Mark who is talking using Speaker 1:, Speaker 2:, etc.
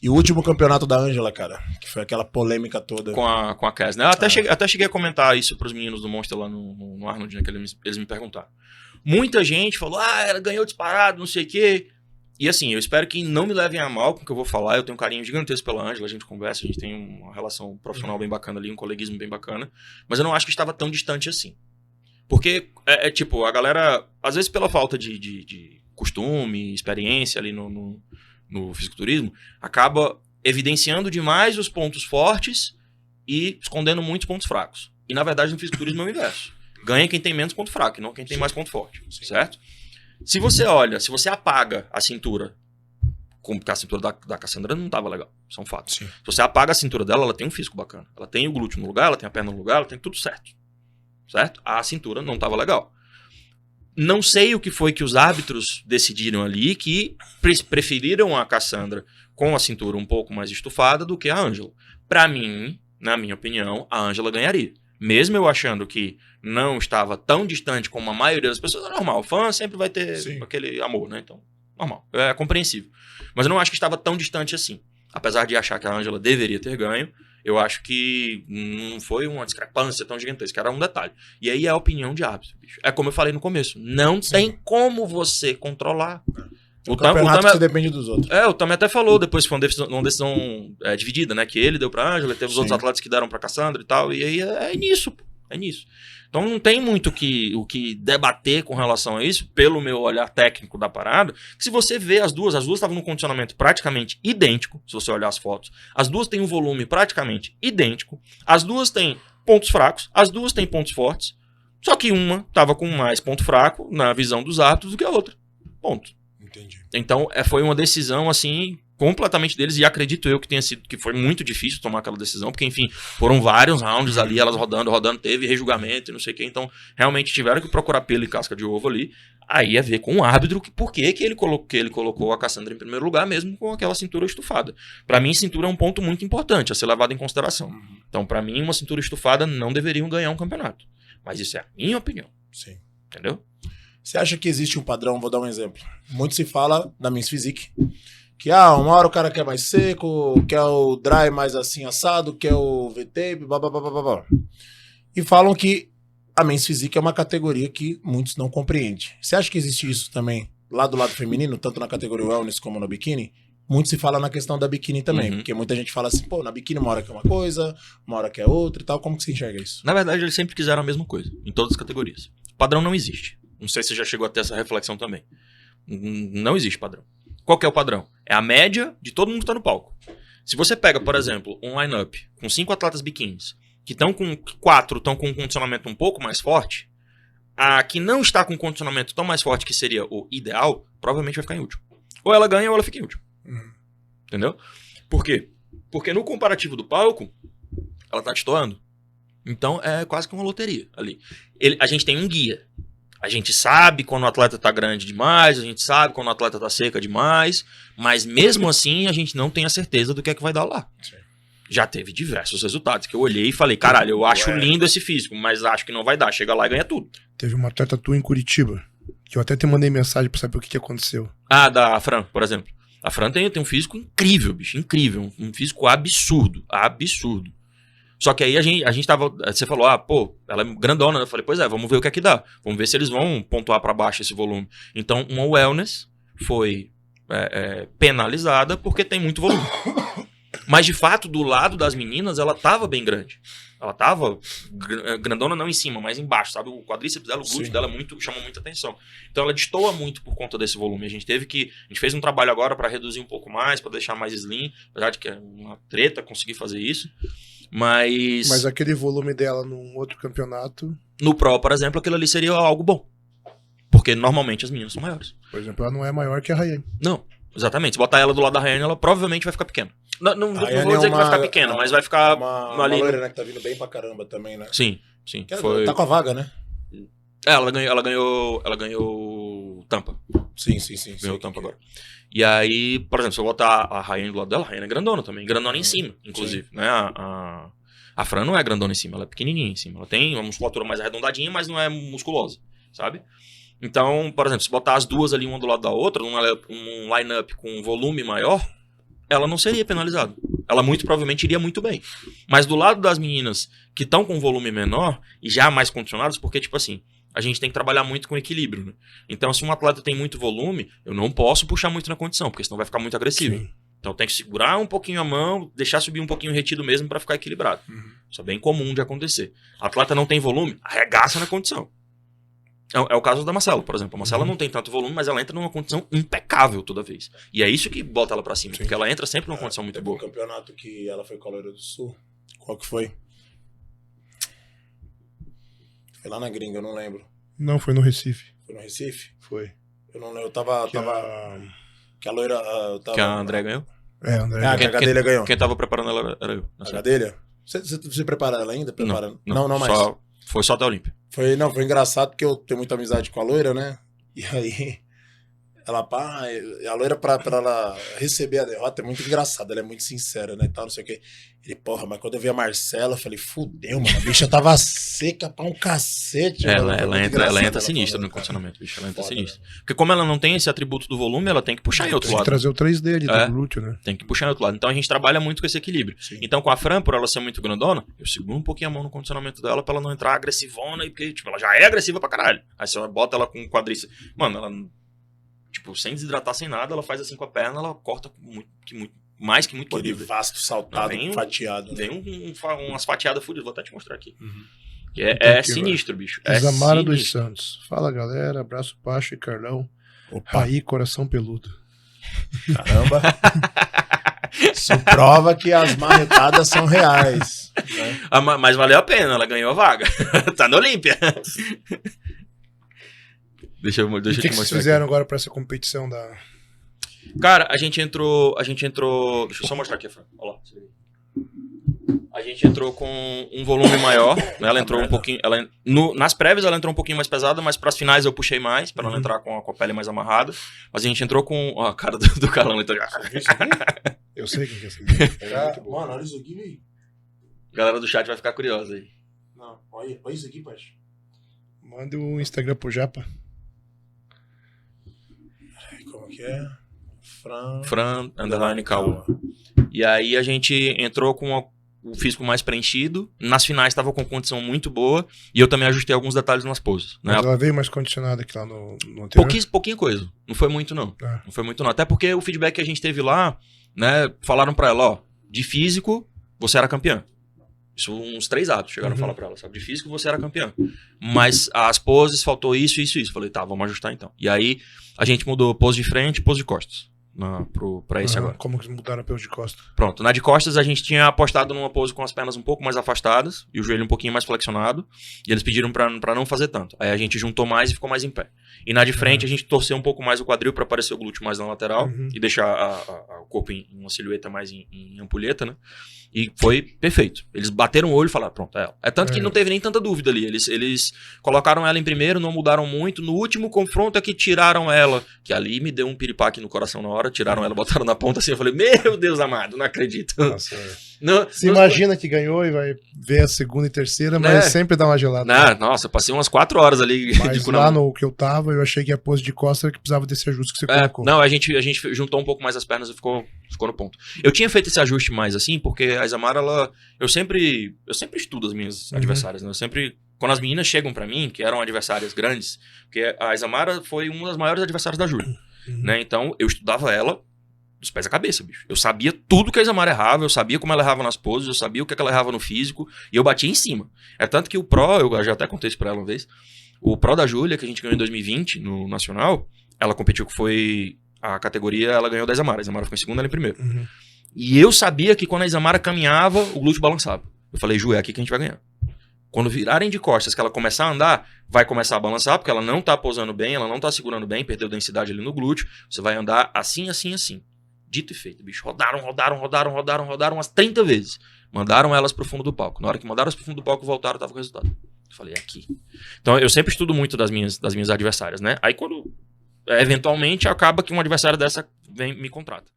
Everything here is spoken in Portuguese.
Speaker 1: E o último campeonato da Ângela, cara, que foi aquela polêmica toda.
Speaker 2: Com a Cass, né? Eu até cheguei a comentar isso pros meninos do Monster lá no Arnold, né? Que eles me perguntaram. Muita gente falou, ela ganhou disparado, não sei o quê. E assim, eu espero que não me levem a mal com o que eu vou falar. Eu tenho um carinho gigantesco pela Ângela, a gente conversa, a gente tem uma relação profissional bem bacana ali, um coleguismo bem bacana. Mas eu não acho que estava tão distante assim. Porque, tipo, a galera, às vezes pela falta de costume, experiência ali no fisiculturismo, acaba evidenciando demais os pontos fortes e escondendo muitos pontos fracos. E, na verdade, no fisiculturismo é o inverso. Ganha quem tem menos ponto fraco, e não quem tem mais ponto forte, certo? Se você apaga a cintura, porque a cintura da Cassandra não estava legal, isso é um fato.
Speaker 1: Sim.
Speaker 2: Se você apaga a cintura dela, ela tem um físico bacana. Ela tem o glúteo no lugar, ela tem a perna no lugar, ela tem tudo certo. Certo? A cintura não estava legal. Não sei o que foi que os árbitros decidiram ali, que preferiram a Cassandra com a cintura um pouco mais estufada do que a Ângela. Pra mim, na minha opinião, a Ângela ganharia. Mesmo eu achando que não estava tão distante como a maioria das pessoas, é normal. Fã sempre vai ter aquele amor, né? Então, normal. É compreensível. Mas eu não acho que estava tão distante assim. Apesar de achar que a Ângela deveria ter ganho, eu acho que não foi uma discrepância tão gigantesca, era um detalhe. E aí é a opinião de árbitro, bicho. É como eu falei no começo. Não tem como você controlar.
Speaker 1: O campeonato você depende dos outros.
Speaker 2: O Tami até falou depois que foi uma decisão dividida, né? Que ele deu pra Ângela, teve os outros atletas que deram pra Cassandra e tal. E aí é nisso, pô. É nisso. Então não tem muito o que debater com relação a isso, pelo meu olhar técnico da parada. Que se você vê as duas estavam num condicionamento praticamente idêntico, se você olhar as fotos. As duas têm um volume praticamente idêntico. As duas têm pontos fracos, as duas têm pontos fortes. Só que uma estava com mais ponto fraco na visão dos árbitros do que a outra. Ponto.
Speaker 1: Entendi.
Speaker 2: Então foi uma decisão assim completamente deles, e acredito eu que foi muito difícil tomar aquela decisão, porque enfim, foram vários rounds ali, elas rodando, teve rejulgamento e não sei o que, então realmente tiveram que procurar pelo e casca de ovo ali. Aí ia ver com o árbitro por que ele colocou a Cassandra em primeiro lugar, mesmo com aquela cintura estufada. Pra mim, cintura é um ponto muito importante a ser levado em consideração. Então, pra mim, uma cintura estufada não deveriam ganhar um campeonato. Mas isso é a minha opinião.
Speaker 1: Sim.
Speaker 2: Entendeu?
Speaker 1: Você acha que existe um padrão? Vou dar um exemplo. Muito se fala da Men's Physique, que uma hora o cara quer mais seco, quer o dry mais assim assado, quer o V-tape, blá. E falam que a Men's Physique é uma categoria que muitos não compreendem. Você acha que existe isso também lá do lado feminino, tanto na categoria wellness como no biquíni? Muito se fala na questão da biquíni também, porque muita gente fala assim, pô, na biquíni uma hora que é uma coisa, uma hora que é outra e tal. Como que você enxerga isso?
Speaker 2: Na verdade, eles sempre quiseram a mesma coisa, em todas as categorias. O padrão não existe. Não sei se você já chegou a ter essa reflexão também. Não existe padrão. Qual que é o padrão? É a média de todo mundo que está no palco. Se você pega, por exemplo, um line-up com 5 atletas biquínis, que estão com 4 estão com um condicionamento um pouco mais forte, a que não está com um condicionamento tão mais forte, que seria o ideal, provavelmente vai ficar em último. Ou ela ganha ou ela fica em último. Entendeu? Por quê? Porque no comparativo do palco, ela tá destoando. Então é quase que uma loteria ali. A gente tem um guia. A gente sabe quando o atleta tá grande demais, a gente sabe quando o atleta tá seca demais, mas mesmo assim a gente não tem a certeza do que é que vai dar lá. Sim. Já teve diversos resultados que eu olhei e falei, caralho, eu acho lindo esse físico, mas acho que não vai dar. Chega lá e ganha tudo.
Speaker 3: Teve uma atleta tua em Curitiba, que eu até te mandei mensagem pra saber o que aconteceu.
Speaker 2: Da Fran, por exemplo. A Fran tem um físico incrível, bicho, incrível. Um físico absurdo, absurdo. Só que aí a gente tava... Você falou, ela é grandona. Eu falei, pois é, vamos ver o que é que dá. Vamos ver se eles vão pontuar pra baixo esse volume. Então, uma wellness foi penalizada porque tem muito volume. Mas, de fato, do lado das meninas, ela tava bem grande. Ela tava grandona não em cima, mas embaixo, sabe? O quadríceps dela, o glúteo dela chama muita atenção. Então, ela destoa muito por conta desse volume. A gente fez um trabalho agora pra reduzir um pouco mais, pra deixar mais slim. Apesar de que é uma treta conseguir fazer isso. Mas
Speaker 3: aquele volume dela num outro campeonato...
Speaker 2: No Pro, por exemplo, aquilo ali seria algo bom. Porque normalmente as meninas são maiores.
Speaker 3: Por exemplo, ela não é maior que a Rayane.
Speaker 2: Não, exatamente. Se botar ela do lado da Rayane, ela provavelmente vai ficar pequena. Não vou dizer que vai ficar pequena, mas vai ficar...
Speaker 1: Uma loira, né, que tá vindo bem pra caramba também, né?
Speaker 2: Sim.
Speaker 1: Tá com a vaga, né?
Speaker 2: Ela ganhou Tampa.
Speaker 1: Sim.
Speaker 2: Ganhou Tampa agora. E aí, por exemplo, se eu botar a Rayane do lado dela, a Rayane é grandona também. Grandona em cima, inclusive. Né? A Fran não é grandona em cima, ela é pequenininha em cima. Ela tem uma musculatura mais arredondadinha, mas não é musculosa, sabe? Então, por exemplo, se botar as duas ali uma do lado da outra, um line-up com um volume maior, ela não seria penalizada. Ela muito provavelmente iria muito bem. Mas do lado das meninas que estão com volume menor e já mais condicionadas, porque, tipo assim, a gente tem que trabalhar muito com equilíbrio, né? Então, se um atleta tem muito volume, eu não posso puxar muito na condição, porque senão vai ficar muito agressivo.
Speaker 3: Sim.
Speaker 2: Então, tem que segurar um pouquinho a mão, deixar subir um pouquinho o retido mesmo para ficar equilibrado. Isso é bem comum de acontecer. O atleta não tem volume, arregaça na condição. É o caso da Marcela, por exemplo. A Marcela não tem tanto volume, mas ela entra numa condição impecável toda vez. E é isso que bota ela pra cima, porque ela entra sempre numa condição muito
Speaker 1: teve
Speaker 2: boa.
Speaker 1: um campeonato que ela foi com a Loira do Sul. Qual que foi? Foi lá na gringa, eu não lembro.
Speaker 3: Não, foi no Recife.
Speaker 1: Foi no Recife?
Speaker 3: Foi.
Speaker 1: Eu não lembro, eu tava... Que a Loira... eu tava...
Speaker 2: Que a André ganhou?
Speaker 3: André.
Speaker 1: Ah, que a Gadelha ganhou.
Speaker 2: Quem tava preparando ela era eu.
Speaker 1: A Gadelha? Você prepara ela ainda? Prepara? Não mais.
Speaker 2: Foi só até a Olímpia.
Speaker 1: Foi engraçado porque eu tenho muita amizade com a Loira, né? E aí, a Loira pra ela receber a derrota é muito engraçada, ela é muito sincera, né? E tal, não sei o quê. Ele, porra, mas quando eu vi a Marcela, eu falei, fudeu, mano, a bicha tava seca pra um cacete.
Speaker 2: Ela entra
Speaker 1: ela
Speaker 2: sinistra no condicionamento, bicho. Ela entra sinistra. Porque como ela não tem esse atributo do volume, ela tem que puxar em outro
Speaker 3: Tem que
Speaker 2: lado.
Speaker 3: trazer o 3D ali do glúteo, né?
Speaker 2: Tem que puxar em outro lado. Então a gente trabalha muito com esse equilíbrio.
Speaker 1: Sim.
Speaker 2: Então com a Fran, por ela ser muito grandona, eu seguro um pouquinho a mão no condicionamento dela pra ela não entrar agressivona, e porque, tipo, ela já é agressiva pra caralho. Aí você bota ela com quadríceps. Mano, ela, tipo, sem desidratar, sem nada, ela faz assim com a perna, ela corta mais que muito
Speaker 1: Aquele
Speaker 2: bodybuilder.
Speaker 1: vasto saltado, fatiado.
Speaker 2: Vem umas fatiadas fodidas, vou até te mostrar aqui.
Speaker 1: Uhum.
Speaker 2: Que é sinistro, bicho. É
Speaker 3: Isamara dos
Speaker 2: sinistro.
Speaker 3: Santos. Fala, galera. Abraço, Pacho e Carlão.
Speaker 1: Opa,
Speaker 3: Raí, coração peludo.
Speaker 1: caramba. Isso prova que as marretadas são reais. Né?
Speaker 2: Mas valeu a pena, ela ganhou a vaga. Tá na Olímpia. Deixa eu
Speaker 3: O
Speaker 2: te
Speaker 3: que vocês
Speaker 2: mostrar
Speaker 3: fizeram agora pra essa competição da...
Speaker 2: Cara, a gente entrou. Deixa eu só mostrar aqui, Fran. Olha lá. A gente entrou com um volume maior, né? Ela entrou um pouquinho. Nas prévias ela entrou um pouquinho mais pesada, mas pras finais eu puxei mais, pra não entrar com a pele mais amarrada. Mas a gente entrou com. Ó, a cara do Carlão. Então...
Speaker 3: Eu sei quem que é essa.
Speaker 1: Mano, olha isso aqui, velho.
Speaker 2: A galera do chat vai ficar curiosa aí.
Speaker 1: Não, olha isso aqui, Pacho.
Speaker 3: Manda o Instagram pro Japa.
Speaker 1: Como que é?
Speaker 2: Fran underline Kawa. E aí a gente entrou com o físico mais preenchido. Nas finais estava com condição muito boa. E eu também ajustei alguns detalhes nas poses. Né?
Speaker 3: Mas ela veio mais condicionada que lá no anterior?
Speaker 2: Pouquinha coisa. Não foi muito, não.
Speaker 3: Ah.
Speaker 2: Não foi muito, não. Até porque o feedback que a gente teve lá, né? Falaram pra ela, ó, de físico, você era campeã. Isso uns 3 atos chegaram a falar pra ela, sabe? De físico, você era campeã. Mas as poses, faltou isso. Falei, tá, vamos ajustar então. E aí, a gente mudou pose de frente e pose de costas. Pra esse agora.
Speaker 3: Como que mudaram a pose de costas?
Speaker 2: Pronto, na de costas a gente tinha apostado numa pose com as pernas um pouco mais afastadas e o joelho um pouquinho mais flexionado. E eles pediram pra não fazer tanto. Aí a gente juntou mais e ficou mais em pé. E na de frente a gente torceu um pouco mais o quadril pra aparecer o glúteo mais na lateral e deixar o corpo em uma silhueta mais em ampulheta, né? E foi perfeito. Eles bateram o olho e falaram, pronto, é ela. É tanto que não teve nem tanta dúvida ali. Eles colocaram ela em primeiro, não mudaram muito. No último confronto é que tiraram ela, que ali me deu um piripaque no coração na hora. Tiraram ela, botaram na ponta assim. Eu falei, meu Deus amado, não acredito.
Speaker 3: Nossa, você imagina que ganhou e vai ver a segunda e terceira, mas sempre dá uma gelada.
Speaker 2: Nossa, passei umas 4 horas ali.
Speaker 3: Mas lá no que eu tava, eu achei que a pose de costas era que precisava desse ajuste que você colocou.
Speaker 2: Não, a gente juntou um pouco mais as pernas e ficou no ponto. Eu tinha feito esse ajuste mais assim, porque a Isamara, eu sempre estudo as minhas adversárias, né? Eu sempre, quando as meninas chegam pra mim, que eram adversárias grandes, porque a Isamara foi uma das maiores adversárias da Júlia, né? Então, eu estudava ela dos pés à cabeça, bicho. Eu sabia tudo que a Isamara errava, eu sabia como ela errava nas poses, eu sabia o que ela errava no físico, e eu batia em cima. É tanto que o Pro, eu já até contei isso pra ela uma vez, o Pro da Júlia, que a gente ganhou em 2020 no Nacional, ela competiu que foi a categoria, ela ganhou da Isamara. A Isamara ficou em segundo, ela em primeiro. E eu sabia que quando a Isamara caminhava, o glúteo balançava. Eu falei, Ju, é aqui que a gente vai ganhar. Quando virarem de costas, que ela começar a andar, vai começar a balançar, porque ela não tá posando bem, ela não tá segurando bem, perdeu densidade ali no glúteo. Você vai andar assim, assim, assim. Dito e feito, bicho. Rodaram umas 30 vezes. Mandaram elas pro fundo do palco. Na hora que mandaram elas pro fundo do palco, voltaram, tava com o resultado. Eu falei, é aqui. Então, eu sempre estudo muito das minhas adversárias, né? Aí, quando eventualmente acaba que um adversário dessa me contrata.